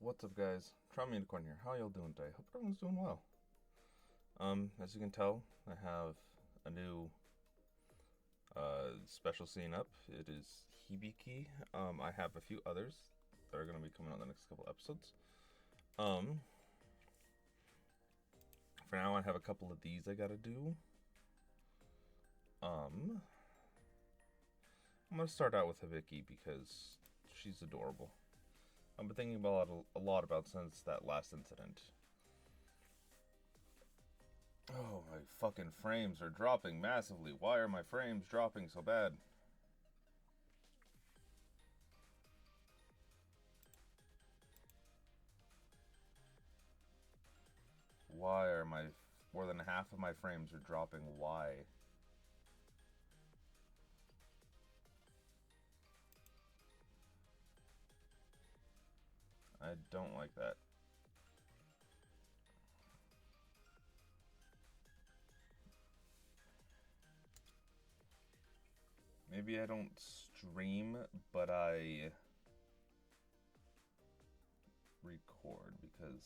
What's up, guys? Trauma Unicorn here. How y'all doing today? Hope everyone's doing well. As you can tell, I have a new special scene up. It is Hibiki. I have a few others that are going to be coming out in the next couple episodes. For now, I have a couple of these I gotta do. I'm gonna start out with Hibiki because she's adorable. I've been thinking about a lot about since that last incident. Oh, my fucking frames are dropping massively. Why are my frames dropping so bad? Why are more than half of my frames are dropping? Why? I don't like that. Maybe I don't stream, but I record because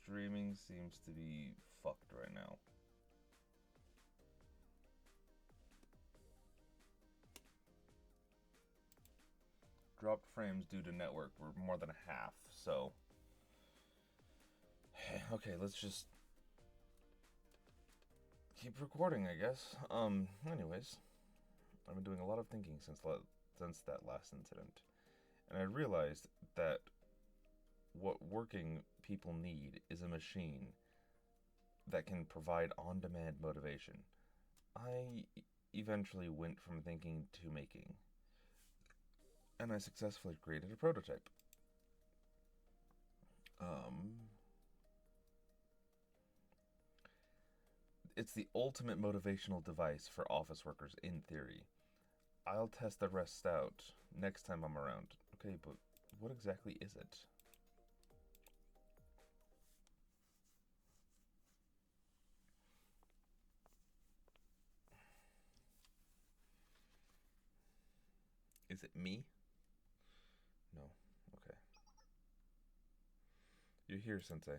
streaming seems to be fucked right now. Dropped frames due to network were more than half, so okay, let's just keep recording, I guess. Anyways, I've been doing a lot of thinking since that last incident, and I realized that what working people need is a machine that can provide on-demand motivation. I eventually went from thinking to making, and I successfully created a prototype. It's the ultimate motivational device for office workers in theory. I'll test the rest out next time I'm around. Okay, but what exactly is it? Is it me? No. Okay. You're here, Sensei.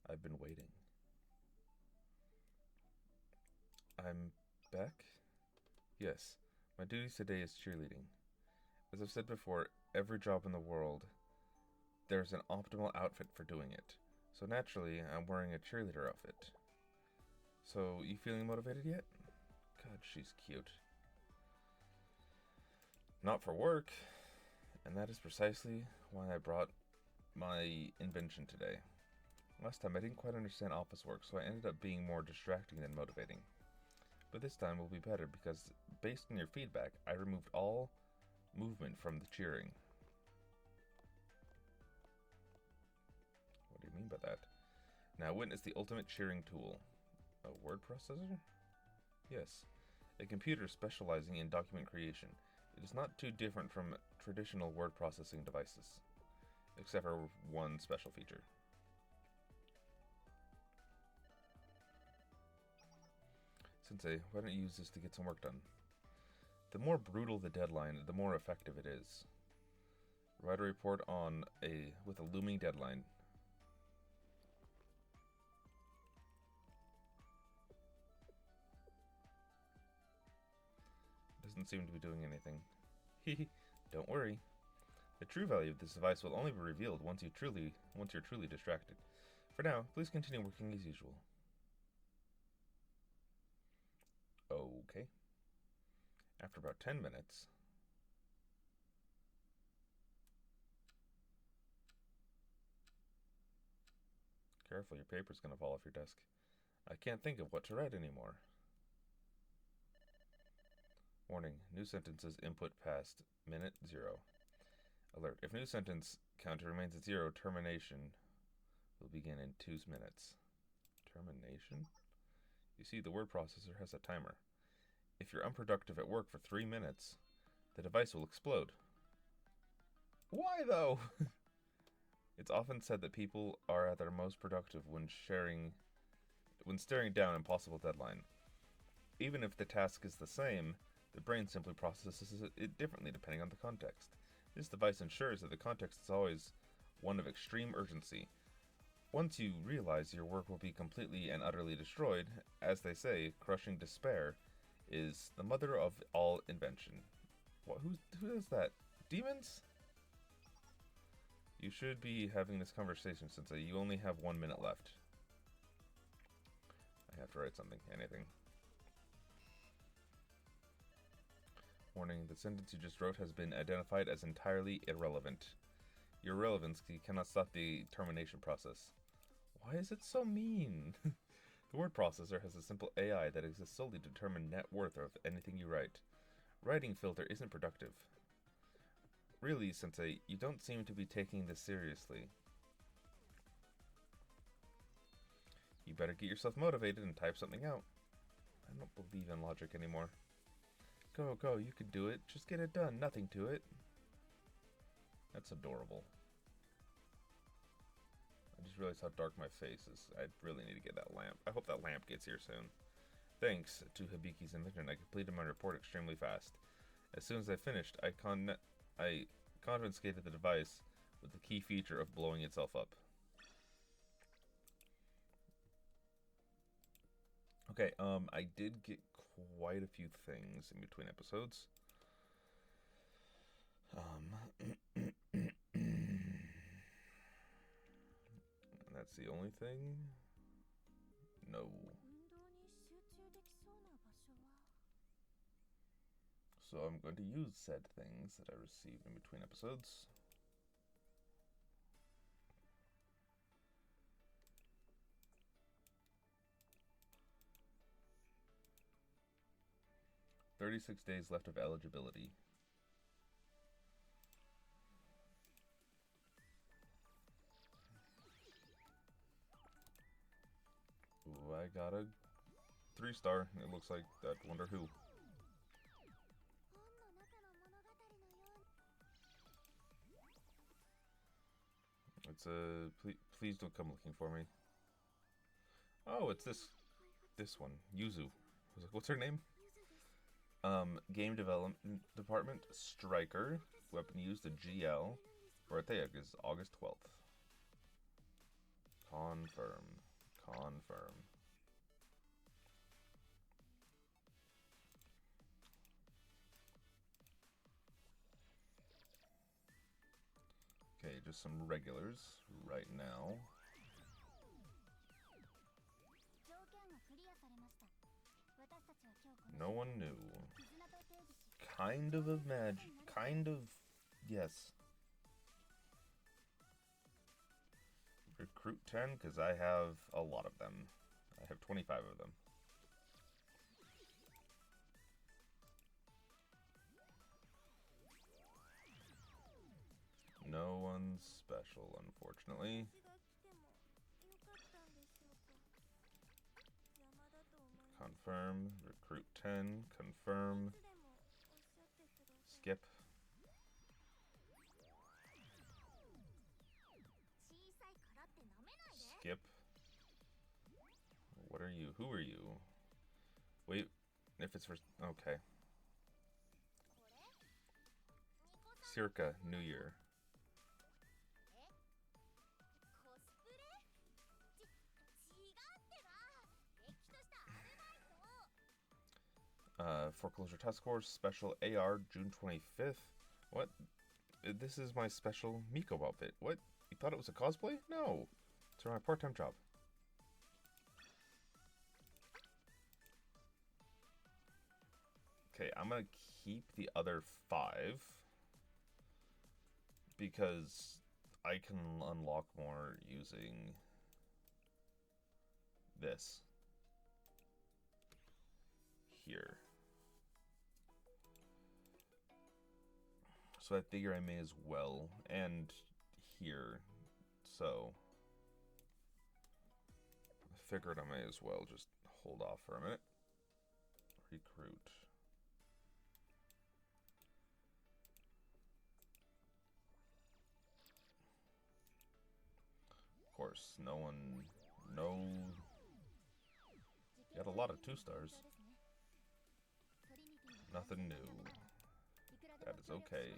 I've been waiting. I'm back? Yes. My duty today is cheerleading. As I've said before, every job in the world, there's an optimal outfit for doing it. So naturally, I'm wearing a cheerleader outfit. So, you feeling motivated yet? God, she's cute. Not for work. And that is precisely why I brought my invention today. Last time I didn't quite understand office work, so I ended up being more distracting than motivating. But this time will be better because, based on your feedback, I removed all movement from the cheering. What do you mean by that? Now witness the ultimate cheering tool. A word processor? Yes. A computer specializing in document creation. It is not too different from traditional word processing devices, except for one special feature. Sensei, why don't you use this to get some work done? The more brutal the deadline, the more effective it is. Write a report with a looming deadline. Doesn't seem to be doing anything. Hehe, don't worry. The true value of this device will only be revealed once you're truly distracted. For now, please continue working as usual. Okay. After about 10 minutes... Careful, your paper's gonna fall off your desk. I can't think of what to write anymore. Warning, new sentences input past minute 0. Alert, if new sentence counter remains at 0, termination will begin in 2 minutes. Termination? You see, the word processor has a timer. If you're unproductive at work for 3 minutes, the device will explode. Why, though? It's often said that people are at their most productive when staring down an impossible deadline. Even if the task is the same, the brain simply processes it differently depending on the context. This device ensures that the context is always one of extreme urgency. Once you realize your work will be completely and utterly destroyed, as they say, crushing despair is the mother of all invention. What? Who is that? Demons? You should be having this conversation, Sensei. You only have 1 minute left. I have to write something. Anything. Warning, the sentence you just wrote has been identified as entirely irrelevant. Your irrelevance cannot stop the termination process. Why is it so mean? The word processor has a simple AI that exists solely to determine net worth of anything you write. Writing filter isn't productive. Really, Sensei, you don't seem to be taking this seriously. You better get yourself motivated and type something out. I don't believe in logic anymore. Go, go, you can do it. Just get it done. Nothing to it. That's adorable. I just realized how dark my face is. I really need to get that lamp. I hope that lamp gets here soon. Thanks to Hibiki's invention, I completed my report extremely fast. As soon as I finished, I confiscated the device with the key feature of blowing itself up. Okay, I did get quite a few things in between episodes. And that's the only thing? No. So I'm going to use said things that I received in between episodes. "36 days left of eligibility." Ooh, I got a 3-star. It looks like that Wonder Who. It's a please don't come looking for me. Oh, it's this one, Yuzu. I was like, what's her name? Game development department, Striker. Weapon used, a GL. Birthday is August 12th. Confirm. Confirm. Okay, just some regulars right now. No one knew. Kind of imagine. Kind of. Yes. Recruit 10, because I have a lot of them. I have 25 of them. No one's special, unfortunately. Confirm. Recruit 10. Confirm. Skip. Skip. What are you? Who are you? Wait, if it's for... Okay. Circa New Year. Foreclosure Task Force, Special AR, June 25th. What? This is my special Miko outfit. What? You thought it was a cosplay? No. It's my part-time job. Okay, I'm gonna keep the other 5 because I can unlock more using this here. So I figure I may as well, and here, so I figured I may as well just hold off for a minute. Recruit. Of course, no one, got a lot of 2-stars. Nothing new. That is okay.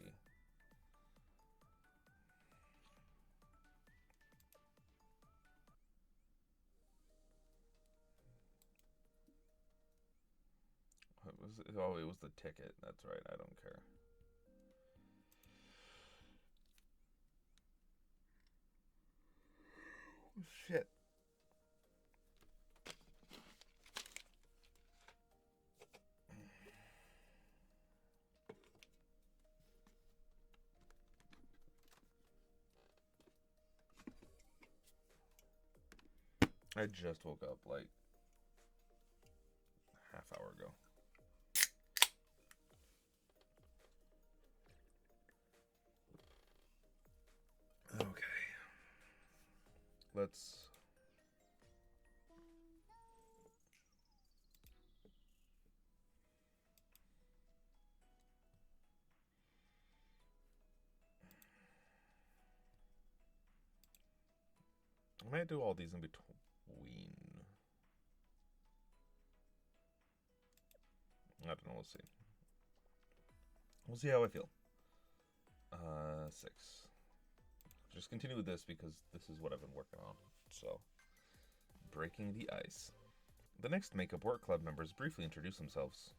Oh, it was the ticket. That's right. I don't care. Shit. I just woke up like half hour ago. Okay. Let's... I might do all these in between. I don't know, we'll see. We'll see how I feel. 6. Just continue with this because this is what I've been working on. So, breaking the ice. The next Makeup Work Club members briefly introduce themselves.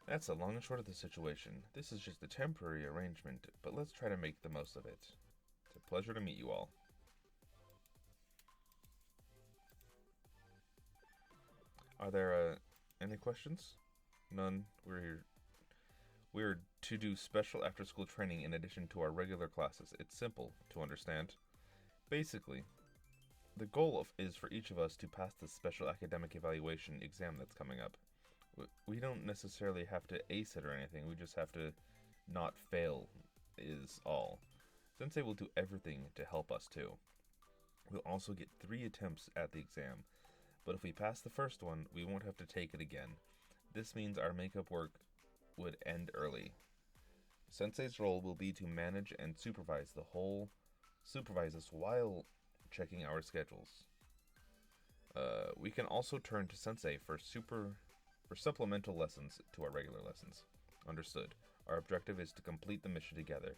That's the long and short of the situation. This is just a temporary arrangement, but let's try to make the most of it. It's a pleasure to meet you all. Are there any questions? None. We're here. We're to do special after-school training in addition to our regular classes. It's simple to understand. Basically, the goal is for each of us to pass the special academic evaluation exam that's coming up. We don't necessarily have to ace it or anything. We just have to not fail is all. Sensei will do everything to help us too. We'll also get 3 attempts at the exam, but if we pass the first one, we won't have to take it again. This means our makeup work would end early. Sensei's role will be to manage and supervise us while checking our schedules. We can also turn to Sensei for supplemental lessons to our regular lessons. Understood. Our objective is to complete the mission together.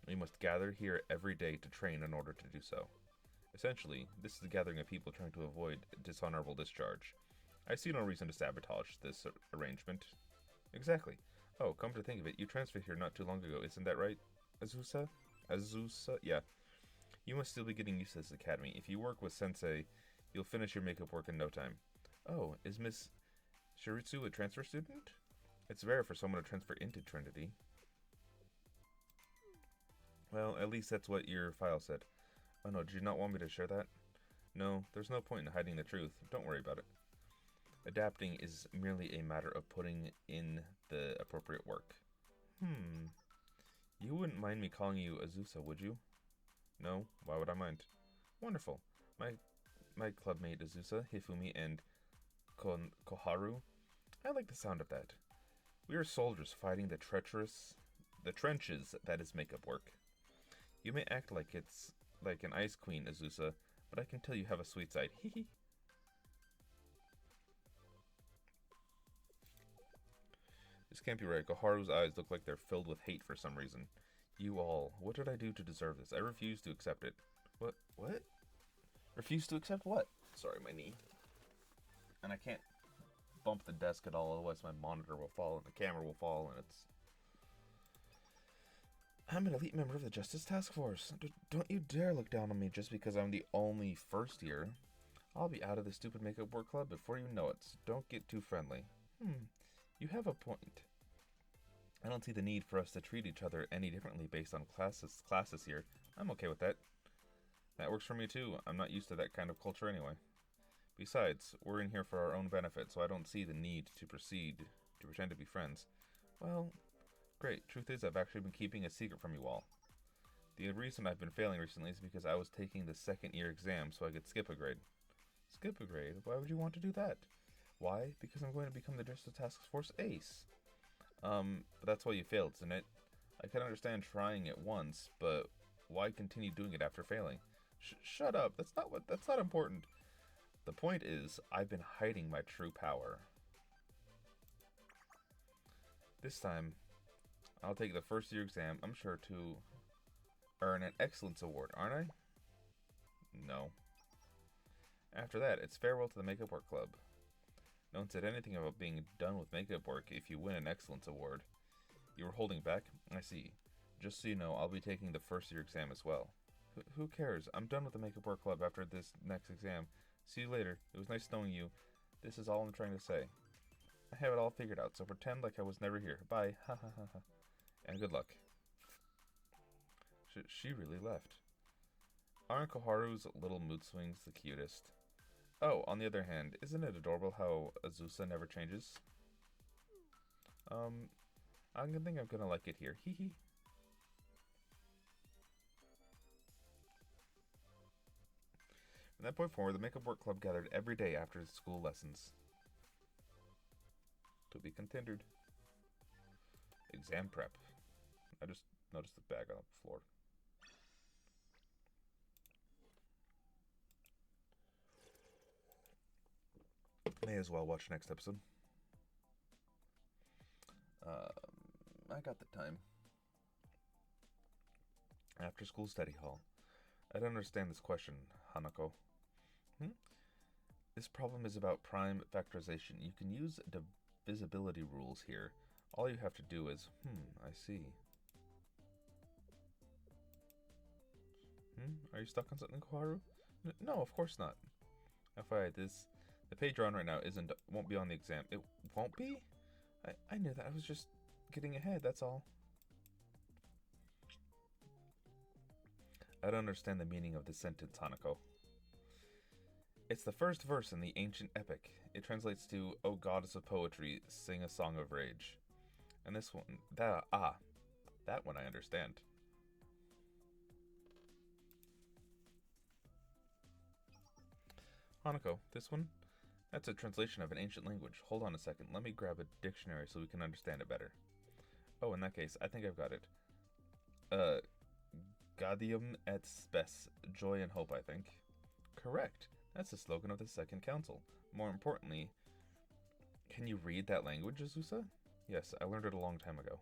We must gather here every day to train in order to do so. Essentially, this is a gathering of people trying to avoid dishonorable discharge. I see no reason to sabotage this arrangement. Exactly. Oh, come to think of it, you transferred here not too long ago, isn't that right? Azusa? Yeah. You must still be getting used to this academy. If you work with Sensei, you'll finish your makeup work in no time. Oh, is Miss Shiritsu a transfer student? It's rare for someone to transfer into Trinity. Well, at least that's what your file said. Oh no, did you not want me to share that? No, there's no point in hiding the truth. Don't worry about it. Adapting is merely a matter of putting in the appropriate work. You wouldn't mind me calling you Azusa, would you? No, why would I mind? Wonderful. My clubmate Azusa, Hifumi, and Koharu. I like the sound of that. We are soldiers fighting the trenches that is makeup work. You may act like it's like an ice queen, Azusa, but I can tell you have a sweet side. Hee. This can't be right. Koharu's eyes look like they're filled with hate for some reason. You all, what did I do to deserve this? I refuse to accept it. What? Refuse to accept what? Sorry, my knee. And I can't bump the desk at all, otherwise my monitor will fall and the camera will fall, and it's... I'm an elite member of the Justice Task Force. Don't you dare look down on me just because I'm the only first year. I'll be out of the stupid makeup work club before you know it, so don't get too friendly. You have a point. I don't see the need for us to treat each other any differently based on classes here. I'm okay with that. That works for me too. I'm not used to that kind of culture anyway. Besides, we're in here for our own benefit, so I don't see the need to pretend to be friends. Well, great. Truth is, I've actually been keeping a secret from you all. The reason I've been failing recently is because I was taking the second year exam so I could skip a grade. Skip a grade? Why would you want to do that? Why? Because I'm going to become the Justice Task Force ace. But that's why you failed, isn't it? I can understand trying it once, but why continue doing it after failing? Shut up. That's not important. The point is, I've been hiding my true power. This time, I'll take the first year exam. I'm sure to earn an excellence award, aren't I? No. After that, it's farewell to the Makeup Work Club. No one said anything about being done with makeup work if you win an excellence award. You were holding back? I see. Just so you know, I'll be taking the first year exam as well. Who cares? I'm done with the makeup work club after this next exam. See you later. It was nice knowing you. This is all I'm trying to say. I have it all figured out, so pretend like I was never here. Bye. Ha ha ha ha. And good luck. She really left. Aren't Koharu's little mood swings the cutest? Oh, on the other hand, isn't it adorable how Azusa never changes? I think I'm gonna like it here. Hee hee. From that point forward, the makeup work club gathered every day after school lessons. To be continued. Exam prep. I just noticed the bag on the floor. May as well watch next episode. I got the time. After school study hall. I don't understand this question, Hanako. This problem is about prime factorization. You can use divisibility rules here. All you have to do is, I see. Are you stuck on something, Koharu? No, of course not. FYI, the page you're on right now won't be on the exam. It won't be? I knew that. I was just getting ahead, that's all. I don't understand the meaning of this sentence, Hanako. It's the first verse in the ancient epic. It translates to, "O goddess of poetry, sing a song of rage." And this one, that one I understand. Hanako, this one? That's a translation of an ancient language. Hold on a second, let me grab a dictionary so we can understand it better. Oh, in that case, I think I've got it. Gaudium et Spes, joy and hope, I think. Correct. That's the slogan of the Second Council. More importantly, can you read that language, Azusa? Yes, I learned it a long time ago.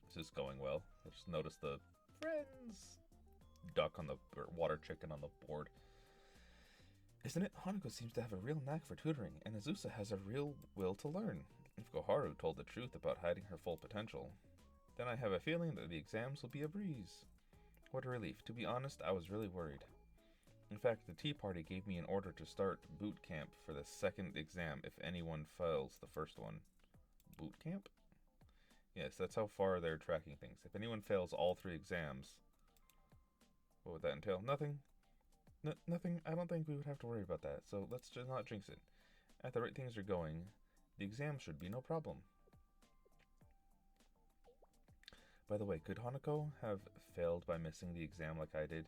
This is going well. I just noticed the friends duck on the water chicken on the board. Isn't it? Hanako seems to have a real knack for tutoring, and Azusa has a real will to learn. If Koharu told the truth about hiding her full potential, then I have a feeling that the exams will be a breeze. What a relief. To be honest, I was really worried. In fact, the tea party gave me an order to start boot camp for the second exam if anyone fails the first one. Boot camp? Yes, that's how far they're tracking things. If anyone fails all 3 exams, what would that entail? Nothing. Nothing. I don't think we would have to worry about that, so let's just not jinx it. At the rate things are going, the exam should be no problem. By the way, could Hanako have failed by missing the exam like I did?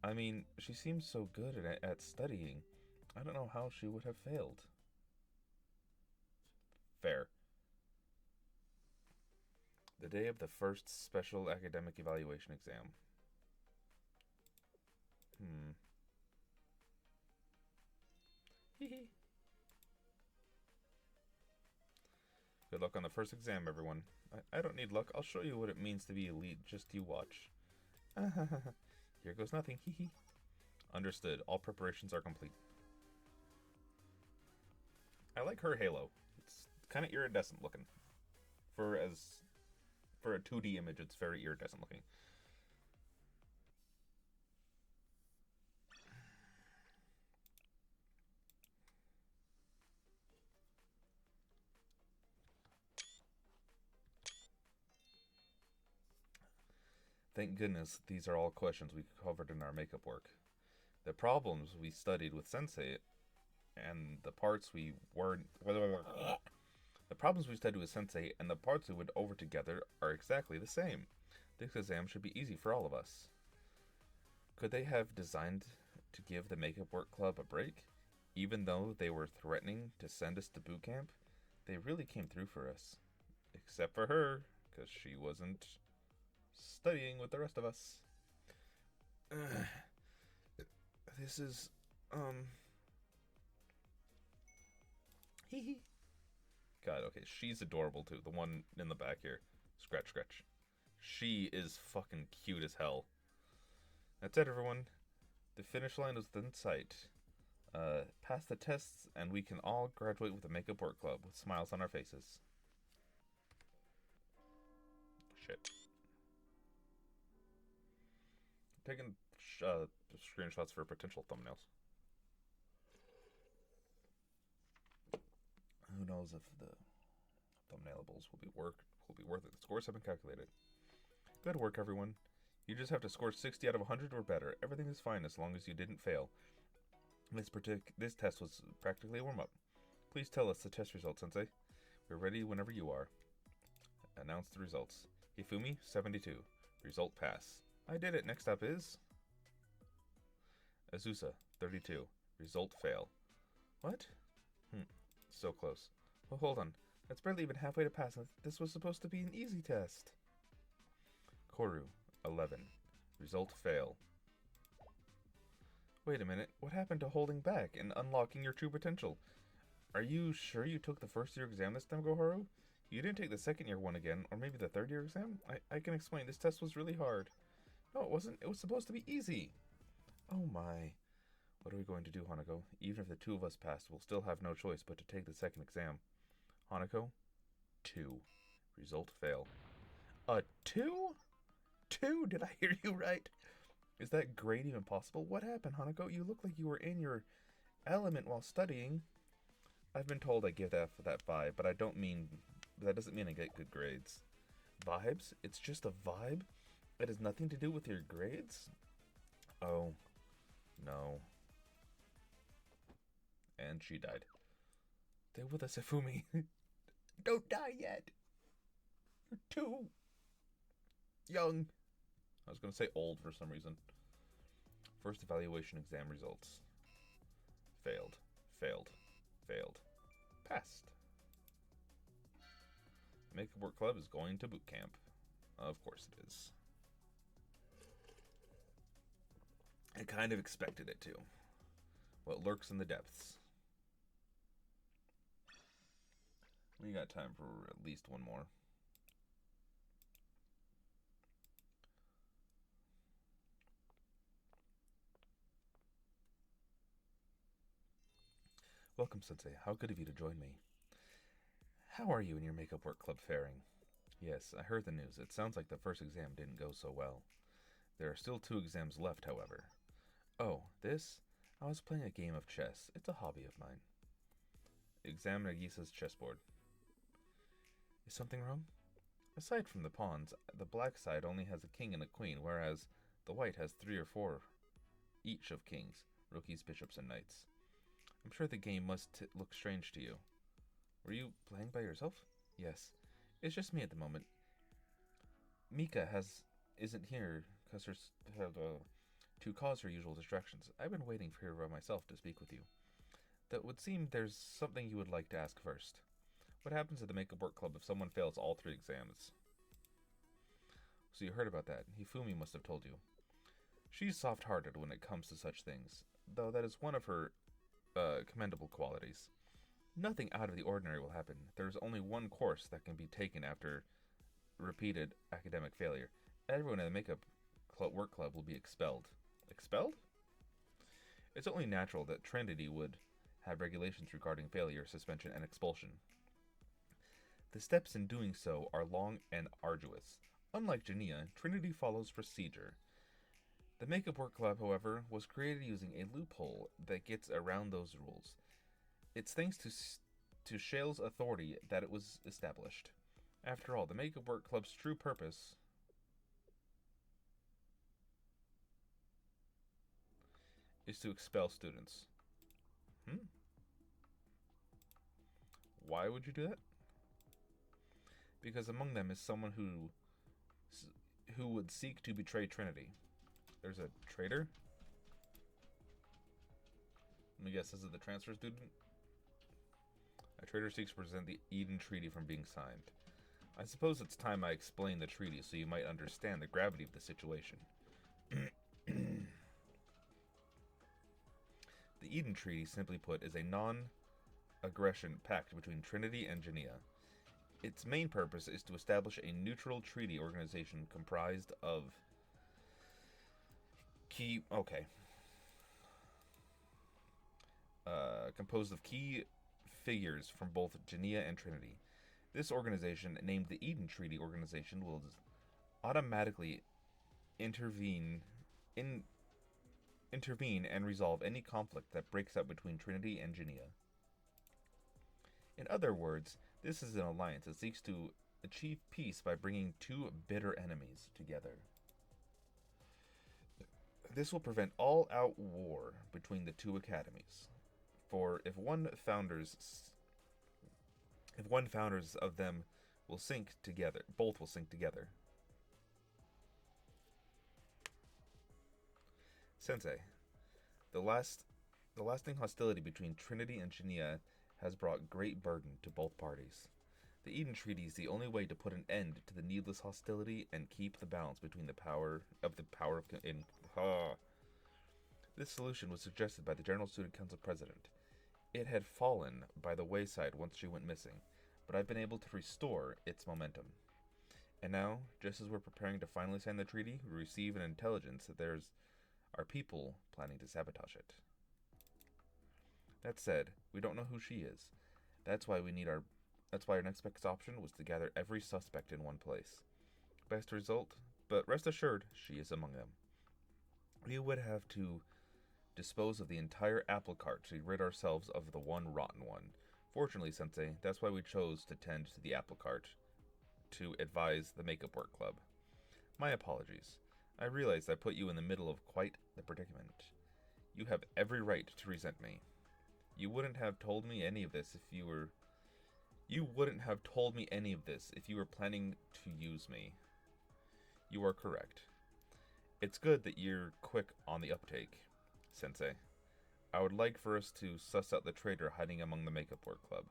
I mean, she seems so good at studying. I don't know how she would have failed. Fair. The day of the first special academic evaluation exam. Hee. Good luck on the first exam, everyone. I don't need luck. I'll show you what it means to be elite. Just you watch. Here goes nothing. Hee hee. Understood. All preparations are complete. I like her halo. It's kind of iridescent looking. For a 2D image, it's very iridescent looking. Thank goodness these are all questions we covered in our makeup work. The problems we studied with Sensei and the parts we weren't... The problems we studied with Sensei and the parts we went over together are exactly the same. This exam should be easy for all of us. Could they have designed to give the makeup work club a break? Even though they were threatening to send us to boot camp, they really came through for us. Except for her, because she wasn't studying with the rest of us. This is, hee hee. God, okay, she's adorable too. The one in the back here. Scratch, scratch. She is fucking cute as hell. That's it, everyone. The finish line is within sight. Pass the tests, and we can all graduate with the Makeup Work Club with smiles on our faces. Shit. Taking screenshots for potential thumbnails. Who knows if the thumbnailables will be worth it. The scores have been calculated. Good work, everyone. You just have to score 60 out of 100 or better. Everything is fine as long as you didn't fail. This test was practically a warm-up. Please tell us the test results, Sensei. We're ready whenever you are. Announce the results. Hifumi, 72. Result pass. I did it. Next up is Azusa, 32. Result fail. What? So close. Well, hold on. That's barely even halfway to pass. This was supposed to be an easy test. Koru, 11. Result fail. Wait a minute. What happened to holding back and unlocking your true potential? Are you sure you took the first year exam this time, Goharu? You didn't take the second year one again, or maybe the third year exam? I can explain. This test was really hard. No, it wasn't. It was supposed to be easy. Oh my. What are we going to do, Hanako? Even if the two of us passed, we'll still have no choice but to take the second exam. Hanako? 2. Result fail. A 2? 2? Did I hear you right? Is that grade even possible? What happened, Hanako? You look like you were in your element while studying. I've been told I give that 5, but that doesn't mean I get good grades. Vibes? It's just a vibe? It has nothing to do with your grades? Oh, no. And she died. Stay with us, Hifumi. Don't die yet. You're too young. I was going to say old for some reason. First evaluation exam results. Failed. Failed. Failed. Passed. Makeup Work Club is going to boot camp. Of course it is. I kind of expected it to. What lurks in the depths. We got time for at least one more. Welcome, Sensei. How good of you to join me. How are you and your Makeup Work Club faring? Yes, I heard the news. It sounds like the first exam didn't go so well. There are still 2 exams left, however. Oh, this? I was playing a game of chess. It's a hobby of mine. Examine Nagisa's chessboard. Is something wrong? Aside from the pawns, the black side only has a king and a queen, whereas the white has 3 or 4 each of kings, rookies, bishops, and knights. I'm sure the game must look strange to you. Were you playing by yourself? Yes. It's just me at the moment. Mika isn't here to cause her usual distractions. I've been waiting for her by myself to speak with you. That would seem there's something you would like to ask first. What happens at the Makeup Work Club if someone fails all 3 exams? So you heard about that. Hifumi must have told you. She's soft-hearted when it comes to such things, though that is one of her commendable qualities. Nothing out of the ordinary will happen. There's only one course that can be taken after repeated academic failure. Everyone in the Makeup Work Club will be expelled. Expelled? It's only natural that Trinity would have regulations regarding failure, suspension, and expulsion. The steps in doing so are long and arduous. Unlike Genia, Trinity follows procedure. The Makeup Work Club, however, was created using a loophole that gets around those rules. It's thanks to Shale's authority that it was established. After all, the Makeup Work Club's true purpose is to expel students. Why would you do that? Because among them is someone who would seek to betray Trinity. There's a traitor? Let me guess, is it the transfer student? A traitor seeks to prevent the Eden Treaty from being signed. I suppose it's time I explain the treaty so you might understand the gravity of the situation. The Eden Treaty, simply put, is a non-aggression pact between Trinity and Genia. Its main purpose is to establish a neutral treaty organization comprised of composed of key figures from both Genia and Trinity. This organization, named the Eden Treaty Organization, will automatically intervene and resolve any conflict that breaks out between Trinity and Genia. In other words, this is an alliance that seeks to achieve peace by bringing two bitter enemies together. This will prevent all-out war between the two academies. For if one founders of them will sink together, both will sink together. Sensei, the lasting hostility between Trinity and Genia has brought great burden to both parties. The Eden Treaty is the only way to put an end to the needless hostility and keep the balance between the power of. This solution was suggested by the General Student Council President. It had fallen by the wayside once she went missing, but I've been able to restore its momentum. And now, just as we're preparing to finally sign the treaty, we receive an intelligence that are people planning to sabotage it. That said, we don't know who she is. That's why our next best option was to gather every suspect in one place. Best result, but rest assured, she is among them. We would have to dispose of the entire apple cart to rid ourselves of the one rotten one. Fortunately, Sensei, that's why we chose to tend to the apple cart, to advise the Makeup Work Club. My apologies. I realize I put you in the middle of quite the predicament. You have every right to resent me. You wouldn't have told me any of this if you were planning to use me. You are correct. It's good that you're quick on the uptake, Sensei. I would like for us to suss out the traitor hiding among the Makeup Work Club.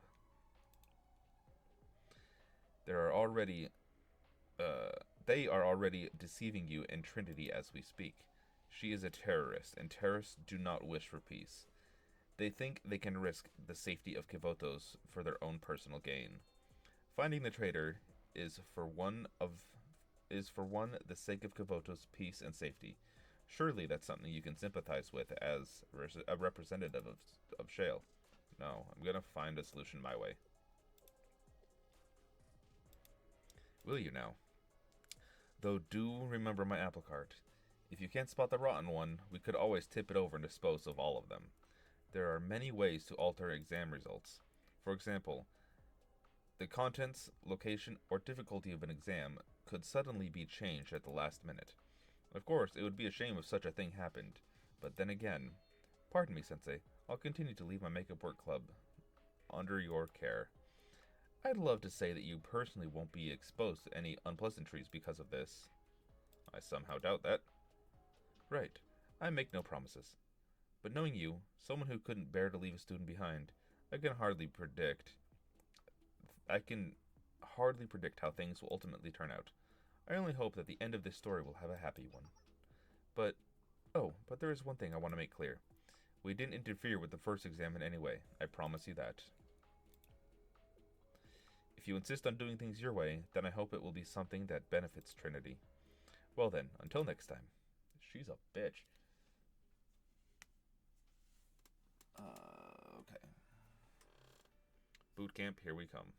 They are already deceiving you and Trinity as we speak. She is a terrorist, and terrorists do not wish for peace. They think they can risk the safety of Kivotos for their own personal gain. Finding the traitor is for one the sake of Kivotos' peace and safety. Surely that's something you can sympathize with as a representative of Shale. No, I'm gonna find a solution my way. Will you now? Though do remember my apple cart. If you can't spot the rotten one, we could always tip it over and dispose of all of them. There are many ways to alter exam results. For example, the contents, location, or difficulty of an exam could suddenly be changed at the last minute. Of course, it would be a shame if such a thing happened. But then again, pardon me, Sensei, I'll continue to leave my Makeup Work Club under your care. I'd love to say that you personally won't be exposed to any unpleasantries because of this. I somehow doubt that. Right, I make no promises. But knowing you, someone who couldn't bear to leave a student behind, I can hardly predict how things will ultimately turn out. I only hope that the end of this story will have a happy one. But there is one thing I want to make clear. We didn't interfere with the first exam in any way. I promise you that. If you insist on doing things your way, then I hope it will be something that benefits Trinity. Well then, until next time. She's a bitch. Okay. Boot camp, here we come.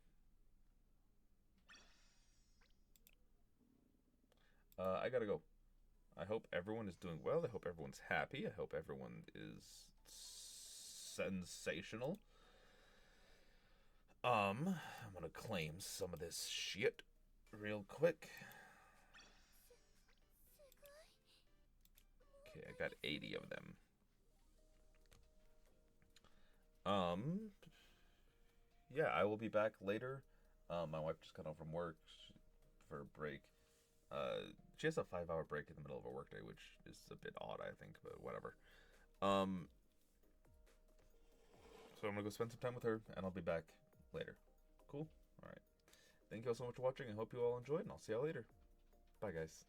I gotta go. I hope everyone is doing well. I hope everyone's happy. I hope everyone is sensational. I'm gonna claim some of this shit real quick. Okay, I got 80 of them. Yeah, I will be back later. My wife just got home from work for a break. She has a 5-hour break in the middle of a workday, which is a bit odd, I think, but whatever. So I'm gonna go spend some time with her, and I'll be back later. Cool? Alright. Thank you all so much for watching. I hope you all enjoyed, and I'll see y'all later. Bye, guys.